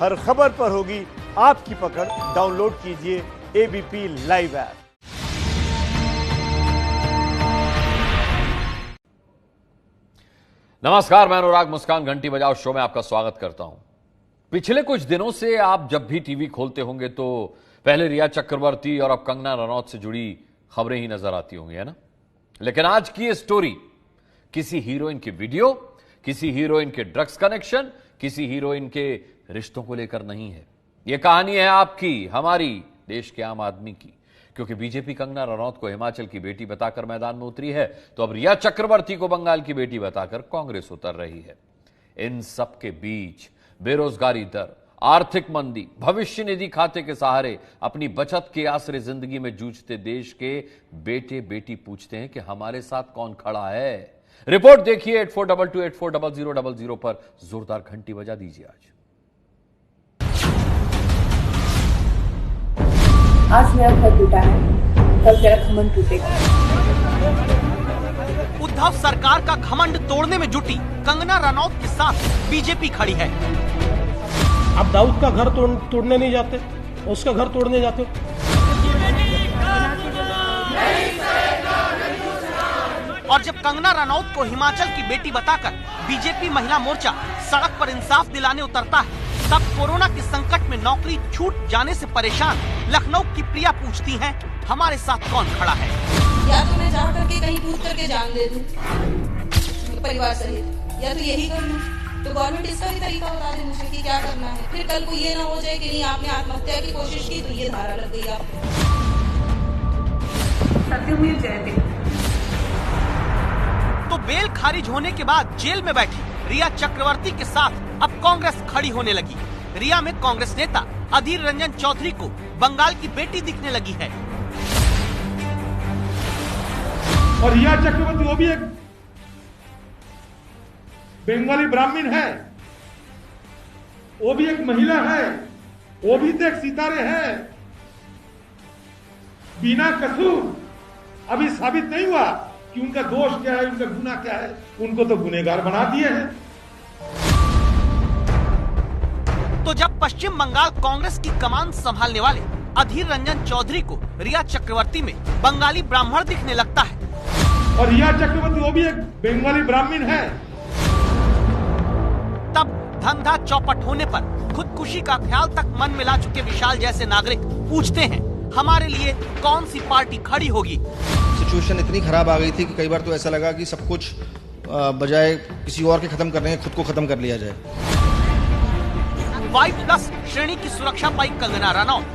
हर खबर पर होगी आपकी पकड़। डाउनलोड कीजिए एबीपी लाइव ऐप। नमस्कार, मैं अनुराग मुस्कान घंटी बजाओ शो में आपका स्वागत करता हूं। पिछले कुछ दिनों से आप जब भी टीवी खोलते होंगे तो पहले रिया चक्रवर्ती और अब कंगना रनौत से जुड़ी खबरें ही नजर आती होंगी, है ना? लेकिन आज की ये स्टोरी किसी हीरोइन की वीडियो, किसी हीरोइन के ड्रग्स कनेक्शन, किसी हीरोइन के रिश्तों को लेकर नहीं है। यह कहानी है आपकी, हमारी, देश के आम आदमी की। क्योंकि बीजेपी कंगना रनौत को हिमाचल की बेटी बताकर मैदान में उतरी है, तो अब रिया चक्रवर्ती को बंगाल की बेटी बताकर कांग्रेस उतर रही है। इन सब के बीच बेरोजगारी दर, आर्थिक मंदी, भविष्य निधि खाते के सहारे अपनी बचत के आसरे जिंदगी में जूझते देश के बेटे बेटी पूछते हैं कि हमारे साथ कौन खड़ा है। रिपोर्ट देखिए 8422840000 पर। जोरदार घंटी बजा दीजिए। आज मेरा घर टूटा है, कल तेरा घमंड टूटेगा। उद्धव सरकार का घमंड तोड़ने में जुटी कंगना रनौत के साथ बीजेपी खड़ी है। आप दाऊद का घर तोड़ने नहीं जाते, उसका घर तोड़ने जाते हो। और जब कंगना रनौत को हिमाचल की बेटी बताकर बीजेपी महिला मोर्चा सड़क पर इंसाफ दिलाने उतरता है, तब कोरोना के संकट में नौकरी छूट जाने से परेशान लखनऊ की प्रिया पूछती हैं, हमारे साथ कौन खड़ा है। या तो मैं जा करके कहीं कूद करके जान दे दूं परिवार सहित, या तो यही कर लूं। तो गवर्नमेंट इसका भी तरीका बता दे मुझे कि क्या करना है। फिर कल को ये ना हो जाए कि नहीं आपने आत्महत्या की कोशिश की तो ये धारा लग गई आपको। सत्यमेव जयते। तो बेल खारिज होने के बाद जेल में बैठी रिया चक्रवर्ती के साथ अब कांग्रेस खड़ी होने लगी। रिया में कांग्रेस नेता अधीर रंजन चौधरी को बंगाल की बेटी दिखने लगी है। और रिया चक्रवर्ती वो भी एक बंगाली ब्राह्मण है, वो भी एक महिला है, वो भी तो एक सितारे है। बिना कसूर अभी साबित नहीं हुआ कि उनका दोष क्या है, उनका गुनाह क्या है। उनको तो गुनहगार बना दिए हैं। तो जब पश्चिम बंगाल कांग्रेस की कमान संभालने वाले अधीर रंजन चौधरी को रिया चक्रवर्ती में बंगाली ब्राह्मण दिखने लगता है, और रिया चक्रवर्ती वो भी एक बंगाली ब्राह्मण है, तब धंधा चौपट होने पर खुदकुशी का ख्याल तक मन में ला चुके विशाल जैसे नागरिक पूछते हैं, हमारे लिए कौन सी पार्टी खड़ी होगी। सिचुएशन इतनी खराब आ गई थी कि कई बार तो ऐसा लगा कि सब कुछ बजाय किसी और के खत्म करने के खुद को खत्म कर लिया जाए। 5+ श्रेणी की सुरक्षा पाई कंगना रनौत।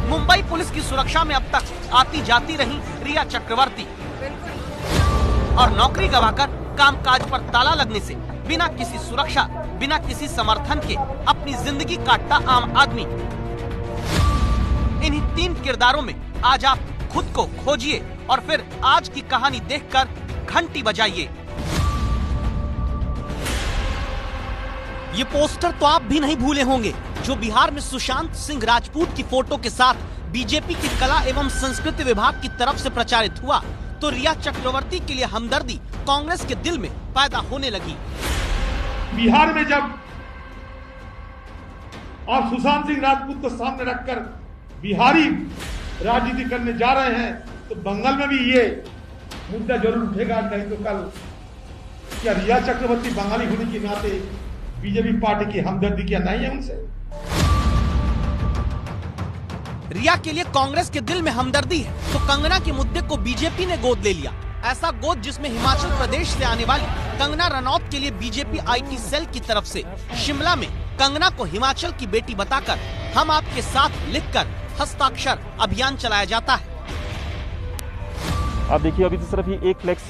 मुंबई पुलिस की सुरक्षा में अब तक आती जाती रही रिया चक्रवर्ती, और नौकरी गंवाकर कामकाज पर ताला लगने से बिना किसी सुरक्षा, बिना किसी समर्थन के अपनी जिंदगी काटता आम आदमी। इन्हीं 3 किरदारों में आज आप खुद को खोजिए और फिर आज की कहानी देखकर घंटी बजाइए। ये पोस्टर तो आप भी नहीं भूले होंगे जो बिहार में सुशांत सिंह राजपूत की फोटो के साथ बीजेपी की कला एवं संस्कृति विभाग की तरफ से प्रचारित हुआ, तो रिया चक्रवर्ती के लिए हमदर्दी कांग्रेस के दिल में पैदा होने लगी। बिहार में जब आप सुशांत सिंह राजपूत को सामने रखकर बिहारी राजनीति करने जा रहे हैं, तो बंगाल में भी ये मुद्दा जरूर उठेगा कहीं तो कल। क्या रिया चक्रवर्ती बंगाली होने के नाते बीजेपी पार्टी की हमदर्दी क्या नहीं है उनसे? रिया के लिए कांग्रेस के दिल में हमदर्दी है, तो कंगना के मुद्दे को बीजेपी ने गोद ले लिया। ऐसा गोद जिसमें हिमाचल प्रदेश से आने वाली कंगना रनौत के लिए बीजेपी आईटी सेल की तरफ से शिमला में कंगना को हिमाचल की बेटी बताकर हम आपके साथ लिखकर हस्ताक्षर अभियान चलाया जाता है। आप देखिए अभी तो सिर्फ ये 1 फ्लेक्स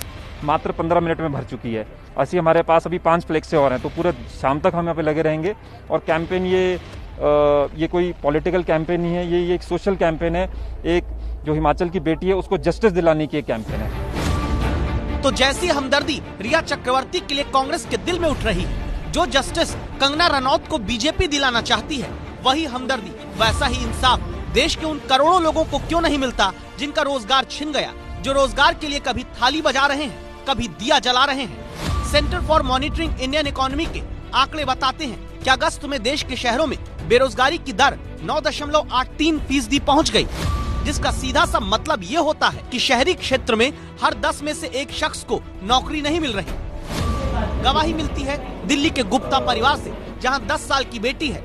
मात्र 15 मिनट में भर चुकी है। ऐसे हमारे पास अभी 5 फ्लेक्स और हैं, तो पूरे शाम तक हम यहाँ पे लगे रहेंगे। और कैंपेन ये कोई पॉलिटिकल कैंपेन नहीं है, ये एक सोशल कैंपेन है। एक जो हिमाचल की बेटी है उसको जस्टिस दिलाने की एक कैंपेन है। तो जैसी हमदर्दी रिया चक्रवर्ती के लिए कांग्रेस के दिल में उठ रही है, जो जस्टिस कंगना रनौत को बीजेपी दिलाना चाहती है, वही हमदर्दी, वैसा ही इंसाफ देश के उन करोड़ों लोगों को क्यों नहीं मिलता जिनका रोजगार छिन गया, जो रोजगार के लिए कभी थाली बजा रहे हैं, कभी दिया जला रहे हैं। Centre for monitoring Indian economy के आंकड़े बताते हैं कि अगस्त में देश के शहरों में बेरोजगारी की दर 9.83% पहुँच गयी, जिसका सीधा सा मतलब ये होता है कि शहरी क्षेत्र में हर 10 में से एक शख्स को नौकरी नहीं मिल रही। गवाही मिलती है दिल्ली के गुप्ता परिवार से, जहां 10 साल की बेटी है,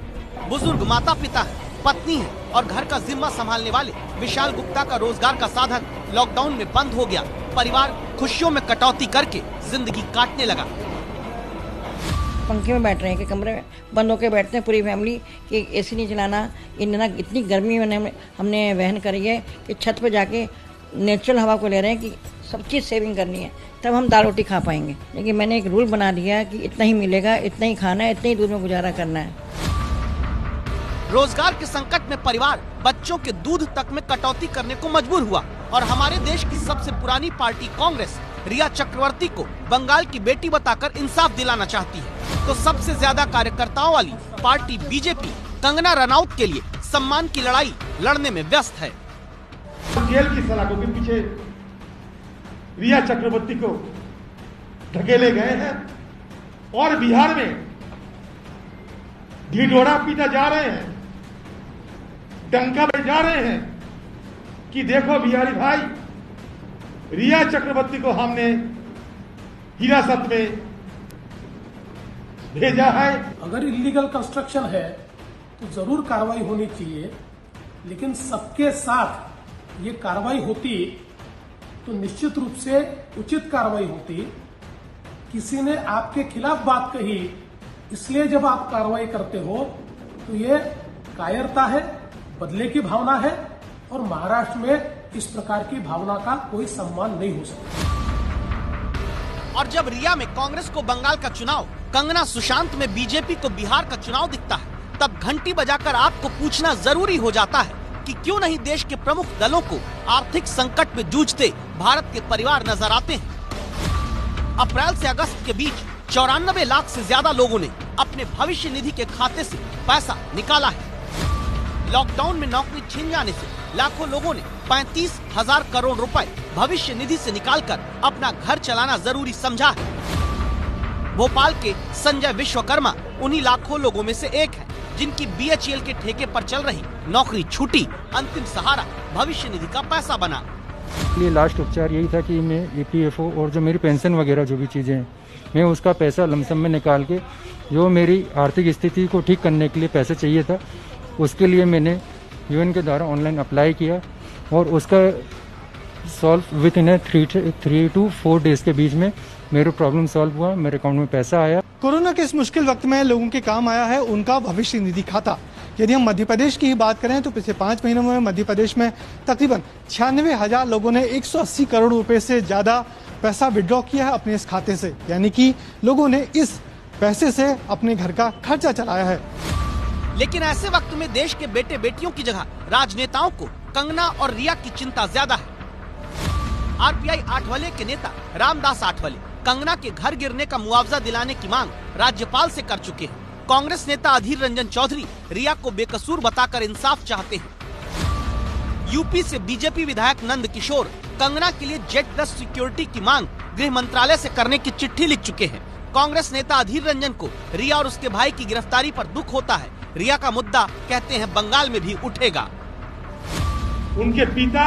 बुजुर्ग माता पिता है, पत्नी है और घर का जिम्मा संभालने वाले विशाल गुप्ता का रोजगार का साधन लॉकडाउन में बंद हो गया। परिवार खुशियों में कटौती करके जिंदगी काटने लगा। पंखे में बैठ रहे हैं कि कमरे में बंद होकर बैठते हैं पूरी फैमिली कि एसी नहीं चलाना। इतनी गर्मी में हमने वहन करी है कि छत पे जाके नेचुरल हवा को ले रहे हैं कि सब चीज़ सेविंग करनी है, तब हम दाल रोटी खा पाएंगे। लेकिन मैंने एक रूल बना दिया कि इतना ही मिलेगा, इतना ही खाना है, इतने ही दूध में गुजारा करना है। रोजगार के संकट में परिवार बच्चों के दूध तक में कटौती करने को मजबूर हुआ और हमारे देश की सबसे पुरानी पार्टी कांग्रेस रिया चक्रवर्ती को बंगाल की बेटी बताकर इंसाफ दिलाना चाहती है, तो सबसे ज्यादा कार्यकर्ताओं वाली पार्टी बीजेपी कंगना रनौत के लिए सम्मान की लड़ाई लड़ने में व्यस्त है। जेल की सलाखों के पीछे रिया चक्रवर्ती को धकेले गए हैं और बिहार में ढिढोरा पीटा जा रहे हैं, डंका बजे जा रहे हैं कि देखो बिहारी भाई, रिया चक्रवर्ती को हमने हिरासत में भेजा है। अगर इलीगल कंस्ट्रक्शन है तो जरूर कार्रवाई होनी चाहिए, लेकिन सबके साथ ये कार्रवाई होती तो निश्चित रूप से उचित कार्रवाई होती। किसी ने आपके खिलाफ बात कही, इसलिए जब आप कार्रवाई करते हो तो ये कायरता है, बदले की भावना है और महाराष्ट्र में इस प्रकार की भावना का कोई सम्मान नहीं हो सकता। और जब रिया में कांग्रेस को बंगाल का चुनाव, कंगना सुशांत में बीजेपी को बिहार का चुनाव दिखता है, तब घंटी बजाकर आपको पूछना जरूरी हो जाता है कि क्यों नहीं देश के प्रमुख दलों को आर्थिक संकट में जूझते भारत के परिवार नजर आते हैं। अप्रैल से अगस्त के बीच 94 लाख से ज्यादा लोगों ने अपने भविष्य निधि के खाते से पैसा निकाला है। लॉकडाउन में नौकरी छिन जाने से लाखों लोगों ने 35,000 करोड़ रुपए भविष्य निधि से निकालकर अपना घर चलाना जरूरी समझा है। भोपाल के संजय विश्वकर्मा उन्हीं लाखों लोगों में से एक है जिनकी BHEL के ठेके पर चल रही नौकरी छूटी, अंतिम सहारा भविष्य निधि का पैसा बना। इसलिए लास्ट उपचार यही था कि मैं EPFO और जो मेरी पेंशन वगैरह जो भी चीज़ें हैं, मैं उसका पैसा लमसम में निकाल के जो मेरी आर्थिक स्थिति को ठीक करने के लिए पैसे चाहिए था, उसके लिए मैंने UN के द्वारा ऑनलाइन अप्लाई किया और उसका solve with in 3 to 4 days के बीच में मेरा प्रॉब्लम सॉल्व हुआ, मेरे अकाउंट में पैसा आया। कोरोना के इस मुश्किल वक्त में लोगों के काम आया है उनका भविष्य निधि खाता। यदि हम मध्य प्रदेश की ही बात करें तो पिछले 5 महीनों में मध्य प्रदेश में तकरीबन 96,000 लोगों ने 180 करोड़ रुपए से ज्यादा पैसा विड्रॉ किया है अपने इस खाते से, यानी कि लोगों ने इस पैसे से अपने घर का खर्चा चलाया है। लेकिन ऐसे वक्त में देश के बेटे बेटियों की जगह राजनेताओं को कंगना और रिया की चिंता ज्यादा है। RPI आठवले के नेता रामदास आठवले कंगना के घर गिरने का मुआवजा दिलाने की मांग राज्यपाल से कर चुके हैं। कांग्रेस नेता अधीर रंजन चौधरी रिया को बेकसूर बताकर इंसाफ चाहते हैं। यूपी से बीजेपी विधायक नंद किशोर कंगना के लिए जेट प्लस सिक्योरिटी की मांग गृह मंत्रालय से करने की चिट्ठी लिख चुके हैं। कांग्रेस नेता अधीर रंजन को रिया और उसके भाई की गिरफ्तारी पर दुख होता है। रिया का मुद्दा कहते हैं बंगाल में भी उठेगा। उनके पिता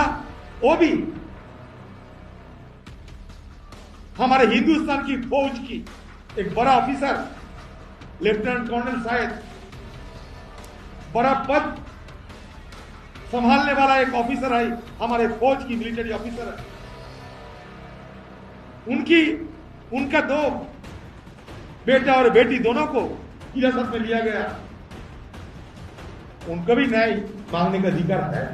वो भी हमारे हिंदुस्तान की फौज की एक बड़ा ऑफिसर, लेफ्टिनेंट कर्नल शायद बड़ा पद संभालने वाला एक ऑफिसर है, हमारे फौज की मिलिट्री ऑफिसर है। उनका 2 बेटा और बेटी दोनों को हिरासत में लिया गया। उनको भी न्याय मांगने का अधिकार है।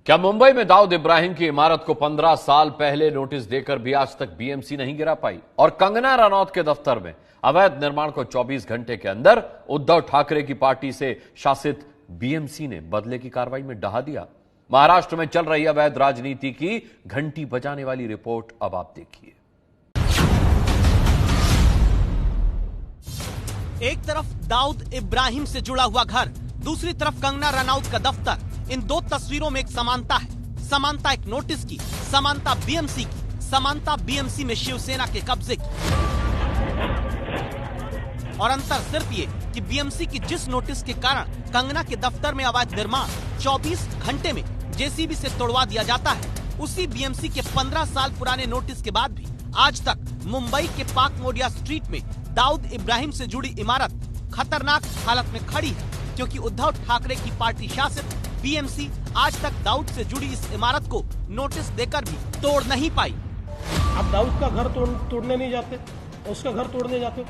क्या मुंबई में दाऊद इब्राहिम की इमारत को 15 साल पहले नोटिस देकर भी आज तक BMC नहीं गिरा पाई? और कंगना रनौत के दफ्तर में अवैध निर्माण को 24 घंटे के अंदर उद्धव ठाकरे की पार्टी से शासित BMC ने बदले की कार्रवाई में डहा दिया। महाराष्ट्र में चल रही अवैध राजनीति की घंटी बजाने वाली रिपोर्ट अब आप देखिए। एक तरफ दाऊद इब्राहिम से जुड़ा हुआ घर, दूसरी तरफ कंगना रनौत का दफ्तर। इन 2 तस्वीरों में एक समानता है। समानता एक नोटिस की, समानता BMC की, समानता BMC में शिवसेना के कब्जे की। और अंतर सिर्फ ये कि बीएमसी की जिस नोटिस के कारण कंगना के दफ्तर में अवैध निर्माण 24 घंटे में जेसीबी से तोड़वा दिया जाता है, उसी बीएमसी के 15 साल पुराने नोटिस के बाद भी आज तक मुंबई के पाक मोडिया स्ट्रीट में दाऊद इब्राहिम से जुड़ी इमारत खतरनाक हालत में खड़ी है, क्योंकि उद्धव ठाकरे की पार्टी शासित बीएमसी आज तक दाऊद से जुड़ी इस इमारत को नोटिस देकर भी तोड़ नहीं पाई। आप दाऊद का घर तोड़ने नहीं जाते, उसका घर तोड़ने जाते।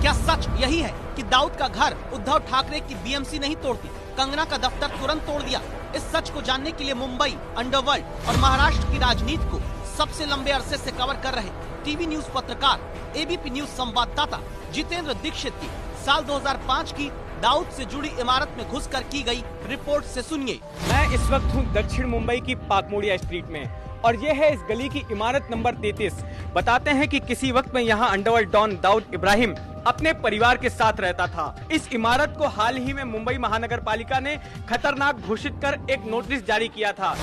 क्या सच यही है कि दाऊद का घर उद्धव ठाकरे की बीएमसी नहीं तोड़ती, कंगना का दफ्तर तुरंत तोड़ दिया? इस सच को जानने के लिए मुंबई, अंडरवर्ल्ड और महाराष्ट्र की राजनीति को सबसे लंबे अरसे से कवर कर रहे टीवी न्यूज पत्रकार एबीपी न्यूज संवाददाता जितेंद्र दीक्षित की साल 2005 की दाऊद से जुड़ी इमारत में घुसकर की गई रिपोर्ट से सुनिए। मैं इस वक्त हूँ दक्षिण मुंबई की पाक मोडिया स्ट्रीट में और ये है इस गली की इमारत नंबर 33। बताते हैं कि किसी वक्त में यहाँ अंडरवर्ल्ड डॉन दाऊद इब्राहिम अपने परिवार के साथ रहता था। इस इमारत को हाल ही में मुंबई महानगर पालिका ने खतरनाक घोषित कर एक नोटिस जारी किया था।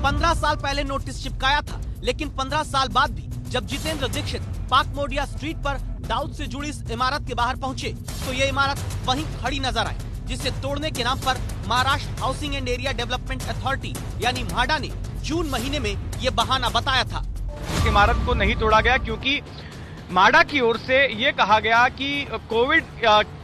15 साल पहले नोटिस चिपकाया था, लेकिन 15 साल बाद भी जब जितेंद्र दीक्षित पाक मोडिया स्ट्रीट पर दाऊद से जुड़ी इस इमारत के बाहर पहुंचे, तो ये इमारत वहीं खड़ी नजर आई, जिसे तोड़ने के नाम पर Maharashtra housing and area development authority यानी म्हाडा ने जून महीने में ये बहाना बताया था। इस इमारत को नहीं तोड़ा गया क्योंकि म्हाडा की ओर से ये कहा गया कि कोविड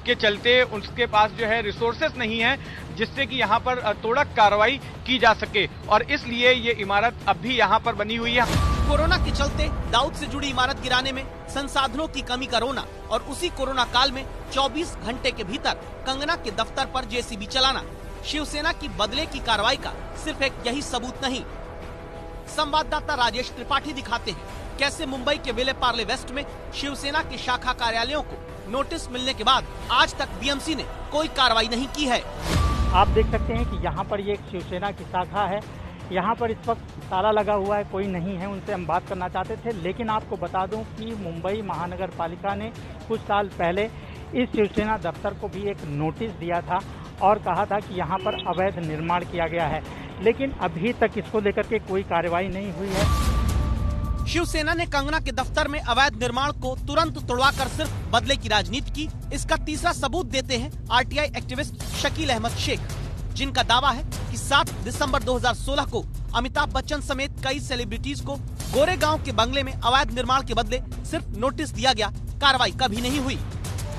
के चलते उसके पास जो है रिसोर्सेस नहीं है जिससे कि यहाँ पर तोड़क कार्रवाई की जा सके, और इसलिए ये इमारत अब भी यहाँ पर बनी हुई है। कोरोना के चलते दाऊद से जुड़ी इमारत गिराने में संसाधनों की कमी का रोना और उसी कोरोना काल में 24 घंटे के भीतर कंगना के दफ्तर पर जेसीबी चलाना शिवसेना की बदले की कार्रवाई का सिर्फ एक यही सबूत नहीं। संवाददाता राजेश त्रिपाठी दिखाते हैं कैसे मुंबई के विले पार्ले वेस्ट में शिवसेना के शाखा कार्यालयों को नोटिस मिलने के बाद आज तक बीएमसी ने कोई कार्रवाई नहीं की है। आप देख सकते हैं कि यहाँ पर ये एक शिवसेना की शाखा है, यहाँ पर इस वक्त ताला लगा हुआ है, कोई नहीं है, उनसे हम बात करना चाहते थे। लेकिन आपको बता दूं कि मुंबई महानगर पालिका ने कुछ साल पहले इस शिवसेना दफ्तर को भी एक नोटिस दिया था और कहा था कि यहाँ पर अवैध निर्माण किया गया है, लेकिन अभी तक इसको लेकर के कोई कार्रवाई नहीं हुई है। शिवसेना ने कंगना के दफ्तर में अवैध निर्माण को तुरंत तोड़वाकर सिर्फ बदले की राजनीति की। इसका तीसरा सबूत देते हैं आरटीआई एक्टिविस्ट शकील अहमद शेख, जिनका दावा है कि 7 दिसंबर 2016 को अमिताभ बच्चन समेत कई सेलिब्रिटीज को गोरेगांव के बंगले में अवैध निर्माण के बदले सिर्फ नोटिस दिया गया, कार्रवाई कभी नहीं हुई।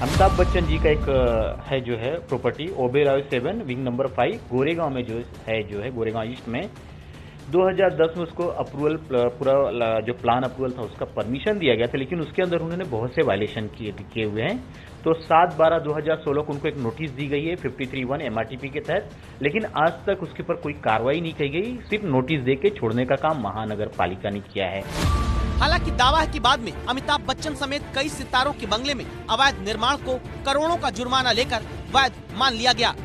अमिताभ बच्चन जी का एक है जो है property Oberoi 7 wing number 5 Goregaon में जो है गोरेगांव ईस्ट में 2010 में उसको अप्रूवल पूरा जो प्लान अप्रूवल था उसका परमिशन दिया गया था, लेकिन उसके अंदर उन्होंने बहुत से वायलेशन किए हुए हैं। तो 7/12/2016 को उनको एक नोटिस दी गई है 53(1) MRTP के तहत, लेकिन आज तक उसके ऊपर कोई कार्रवाई नहीं की गई, सिर्फ नोटिस देके छोड़ने का काम महानगर पालिका ने किया है। हालांकि दावा है कि बाद में अमिताभ बच्चन समेत कई सितारों के बंगले में अवैध निर्माण को करोड़ों का जुर्माना लेकर वैध मान लिया गया।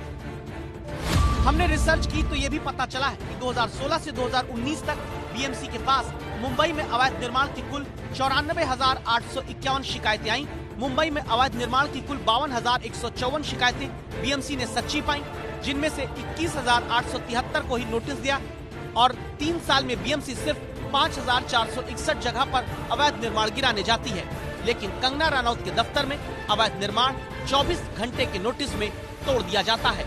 हमने रिसर्च की तो ये भी पता चला है कि 2016 से 2019 तक बीएमसी के पास मुंबई में अवैध निर्माण की कुल 94,851 शिकायतें आई। मुंबई में अवैध निर्माण की कुल 52,154 शिकायतें बीएमसी ने सच्ची पाई, जिनमें से 21,873 को ही नोटिस दिया और 3 साल में बीएमसी सिर्फ 5,461 जगह पर अवैध निर्माण गिराने जाती है। लेकिन कंगना रनौत के दफ्तर में अवैध निर्माण 24 घंटे के नोटिस में तोड़ दिया जाता है।